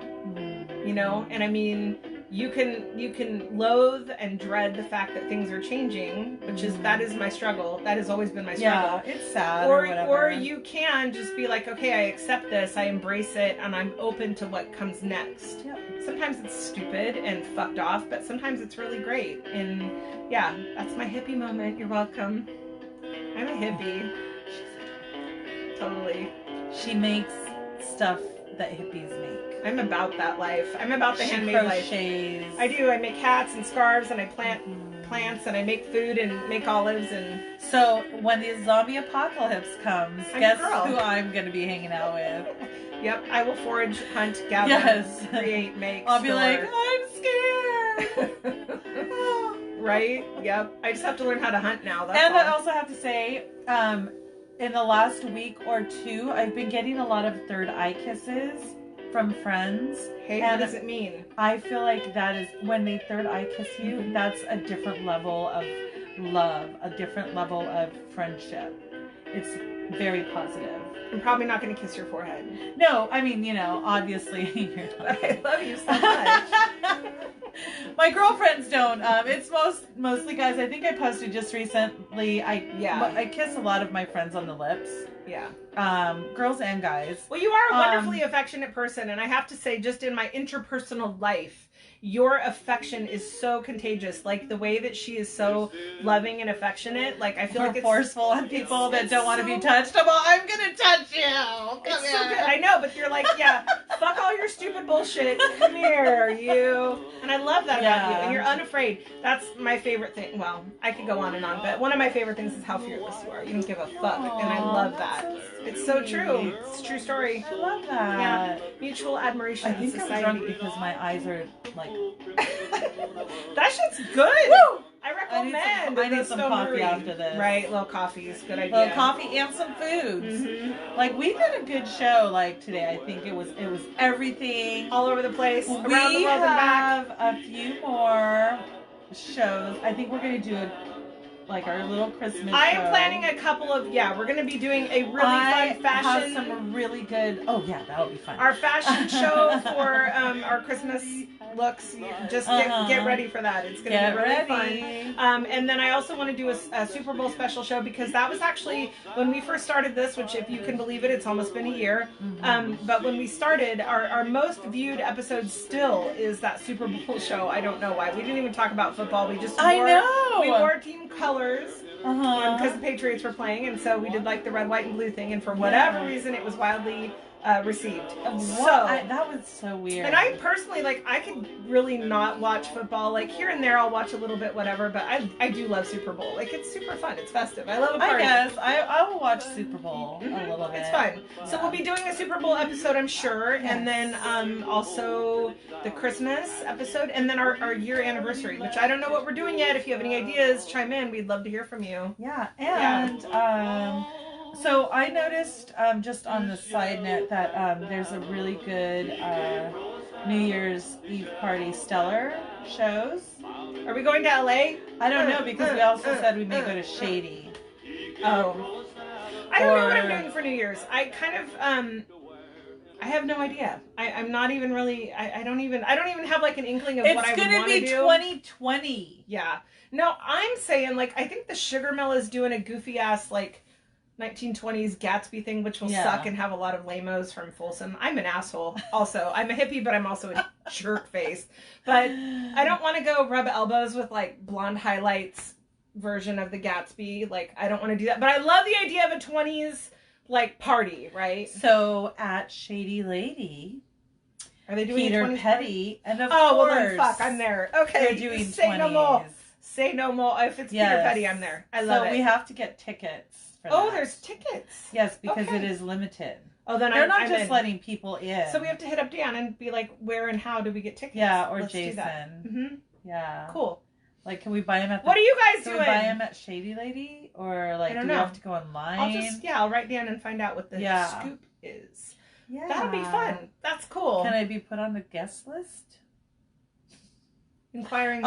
you know? And I mean, you can loathe and dread the fact that things are changing, that is my struggle. That has always been my struggle. Yeah, it's sad. Or you can just be like, okay, I accept this, I embrace it, and I'm open to what comes next. Yep. Sometimes it's stupid and fucked off, but sometimes it's really great. And yeah, that's my hippie moment. You're welcome. I'm a hippie. Totally. She makes stuff that hippies make. I'm about that life. I'm about the handmade life. I do. I make hats and scarves, and I plant plants, and I make food and make olives. And so when the zombie apocalypse comes, guess who I'm going to be hanging out with? Yep, I will forage, hunt, gather, create, make, I'll be like, I'm scared. Right? Yep. I just have to learn how to hunt now. And I also have to say, in the last week or two, I've been getting a lot of third eye kisses from friends. Hey, what does it mean? I feel like that is, when they third eye kiss you, that's a different level of love, a different level of friendship. It's very positive. I'm probably not going to kiss your forehead. No, I mean, you know, obviously you're not. I love you so much. My girlfriends don't. It's mostly guys. I think I posted just recently. I kiss a lot of my friends on the lips. Yeah. Girls and guys. Well, you are a wonderfully affectionate person, and I have to say, just in my interpersonal life, your affection is so contagious. Like, the way that she is so loving and affectionate. Like, I feel like it's forceful on people that don't want to be touched. I'm gonna touch you. It's so good. I know, but you're like, yeah, fuck all your stupid bullshit. Come here, you. And I love that about you. And you're unafraid. That's my favorite thing. Well, I could go on and on, but one of my favorite things is how fearless you are. You don't give a fuck, and I love that. So it's so true. It's a true story. I love that. Yeah. Mutual admiration. I think I'm drunk because my eyes are like. That shit's good. Woo! I recommend. I need some coffee Brewery. after this. Right, little coffee is a good idea. Little coffee and some foods. Mm-hmm. Like, we did a good show. Like, today, I think it was everything all over the place, around the world and back. We have a few more shows. I think we're gonna do our little Christmas show. I am planning a couple of, we're going to be doing a really fun fashion. Have some really good, that'll be fun. Our fashion show for our Christmas looks. Just get ready for that. It's going to be really fun. And then I also want to do a Super Bowl special show, because that was actually, when we first started this, which, if you can believe it, it's almost been a year. But when we started, our most viewed episode still is that Super Bowl show. I don't know why. We didn't even talk about football. We just we wore team colors because the Patriots were playing, and so we did like the red, white, and blue thing, and for whatever reason it was wildly received. That was so weird. And I personally, like, I could really not watch football. Like, here and there I'll watch a little bit, whatever, but I do love Super Bowl. Like, it's super fun. It's festive. I love a party. I guess. I will watch Super Bowl a little bit. It's fun. Yeah. So we'll be doing a Super Bowl episode, I'm sure, and then also the Christmas episode, and then our year anniversary, which I don't know what we're doing yet. If you have any ideas, chime in. We'd love to hear from you. Yeah, and so I noticed, just on the side note, that there's a really good New Year's Eve party Stellar shows. Are we going to LA? I don't know, because we also said we may go to Shady. Oh. I don't know what I'm doing for New Year's. I kind of, I have no idea. I'm not even really, I don't even have like an inkling of what I would want to do. It's going to be 2020. Yeah. No, I'm saying, like, I think the Sugar Mill is doing a goofy ass, like, 1920s Gatsby thing, which will suck and have a lot of lamos from Folsom. I'm an asshole. Also, I'm a hippie, but I'm also a jerk face. But I don't want to go rub elbows with like blonde highlights version of the Gatsby. Like, I don't want to do that. But I love the idea of a 20s like party, right? So at Shady Lady, are they doing Peter a 20s Petty? Party? And of course, well then fuck, I'm there. Okay, they're doing say 20s. no more. Say no more. If it's Peter Petty, I'm there. I love it. So we have to get tickets. Oh, there's tickets. Yes, because it is limited. Oh, then they're not I'm just in. letting people in. So we have to hit up Dan and be like, where and how do we get tickets? Yeah, or Let's Jason. do that. Mm-hmm. Yeah. Cool. Like, can we buy them at? What are you guys doing? Can we buy them at Shady Lady, or like, do we have to go online? I'll write down and find out what the scoop is. Yeah, that'll be fun. That's cool. Can I be put on the guest list? Inquiring.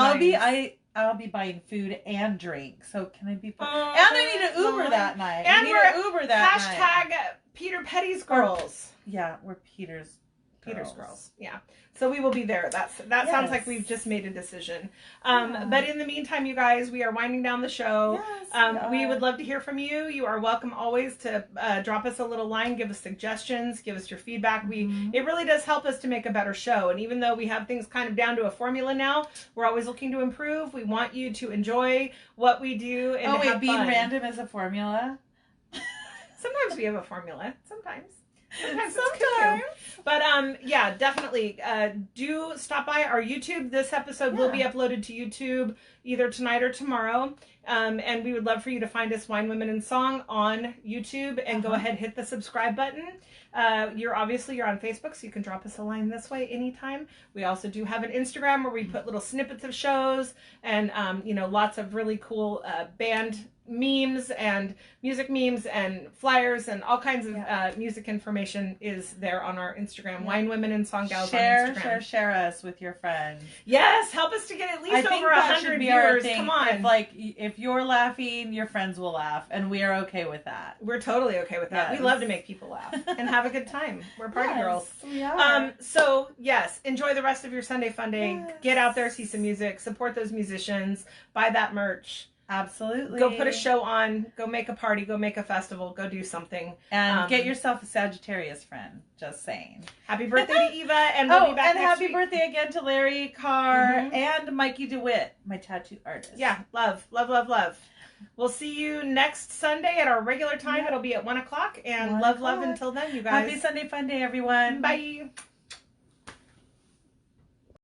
I'll be buying food and drink. So can I be? And I need an Uber that night. And we're Uber that night. Peter Petty's girls. Yeah, we're Peter's girls. Yeah. So we will be there. That sounds like we've just made a decision. But in the meantime, you guys, we are winding down the show. Yes, we would love to hear from you. You are welcome always to drop us a little line, give us suggestions, give us your feedback. It really does help us to make a better show. And even though we have things kind of down to a formula now, we're always looking to improve. We want you to enjoy what we do and have fun. Being random is a formula? Sometimes we have a formula. Sometimes. But yeah, definitely do stop by our YouTube. This episode will be uploaded to YouTube either tonight or tomorrow. And we would love for you to find us Wine, Women, and Song on YouTube and go ahead, hit the subscribe button. You're on Facebook, so you can drop us a line this way anytime. We also do have an Instagram where we put little snippets of shows and lots of really cool band memes and music memes and flyers and all kinds of music information is there on our Instagram. Wine, Women, and Song Gals on Instagram. Share us with your friends. Yes, help us to get at least over 100 viewers. Come on. If you're laughing, your friends will laugh, and we are okay with that. We're totally okay with that. Yes. We love to make people laugh and have a good time. We're party girls. We are. So yes, enjoy the rest of your Sunday fun day. Yes. Get out there, see some music, support those musicians, buy that merch. Absolutely. Go put a show on, go make a party, go make a festival, go do something. And get yourself a Sagittarius friend. Just saying. Happy birthday to Eva, and we'll be back next happy week. Birthday again to Larry Carr and Mikey DeWitt, my tattoo artist. Yeah, love, love, love, love. We'll see you next Sunday at our regular time. It'll be at 1 o'clock. And love until then, you guys. Happy Sunday fun day, everyone. Bye.